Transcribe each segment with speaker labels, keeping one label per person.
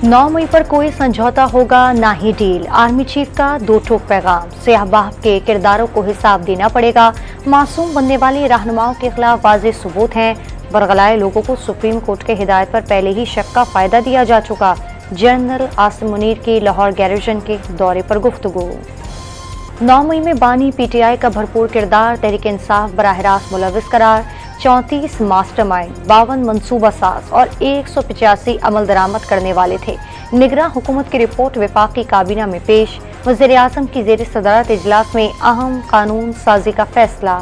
Speaker 1: 9 मई पर कोई समझौता होगा ना ही डील। आर्मी चीफ का दो टोक पैगाम। सियाह बाप के किरदारों को हिसाब देना पड़ेगा। मासूम बनने वाले रहनुमाओं के खिलाफ वाज़ेह सबूत हैं। बरगलाए लोगों को सुप्रीम कोर्ट के हिदायत पर पहले ही शक का फायदा दिया जा चुका। जनरल आसिम मुनीर की लाहौर गैरिजन के दौरे पर गुफ्तगू। 9 मई में बानी पीटीआई का भरपूर किरदार, तहरीक इंसाफ बराह रास्त मुलविस करार। 34 मास्टरमाइंड, 52 मनसूबा साज और 185 अमल दरामद करने वाले थे। निगरां हुकूमत की रिपोर्ट वफाकी काबीना में पेश। वज़ीर आज़म की ज़ेर सदरत इजलास में अहम कानून साजी का फैसला।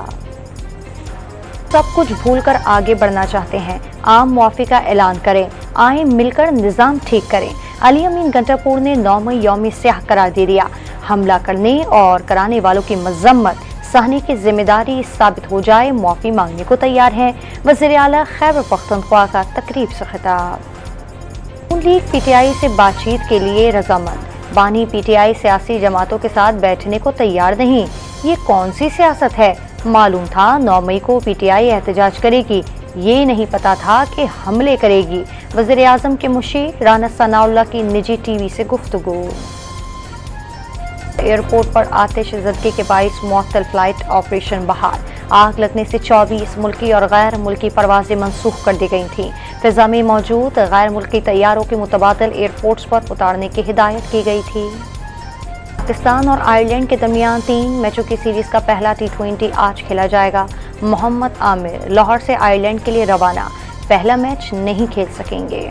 Speaker 1: सब कुछ भूल कर आगे बढ़ना चाहते हैं, आम मुआफ़ी का ऐलान करें, आए मिलकर निज़ाम ठीक करें। अली अमीन गंटापुर ने 9 मई यौम स्याह करार दे दिया। हमला करने और कराने वालों की मजम्मत सहने की जिम्मेदारी साबित हो जाए, मुआफ़ी मांगने को तैयार हैं। वज़ीर आला खैबर पख्तूनख्वा का तकरीब से खिताब। नून लीग पीटीआई से बातचीत के लिए रजामंद। बानी पीटीआई सियासी जमातों के साथ बैठने को तैयार नहीं। ये कौन सी सियासत है? मालूम था 9 मई को पीटीआई एहतजाज करेगी, ये नहीं पता था कि हमले करेगी। वज़ीर आज़म के मुशीर राना सनाउल्लाह की निजी टीवी से गुफ्तगू। एयरपोर्ट पर आतिश ज़दगी के बाइस मुअत्तल फ्लाइट ऑपरेशन बहाल। आग लगने से 24 मुल्की और गैर मुल्की परवाजें मनसूख कर दी गई थीं। फिजा में मौजूद गैर मुल्की तैयारों के मुतबादिल एयरपोर्ट्स पर उतारने की हिदायत की गई थी। पाकिस्तान और आयरलैंड के दरमियान 3 मैचों की सीरीज का पहला T20 आज खेला जाएगा। मोहम्मद आमिर लाहौर से आयरलैंड के लिए रवाना, पहला मैच नहीं खेल सकेंगे।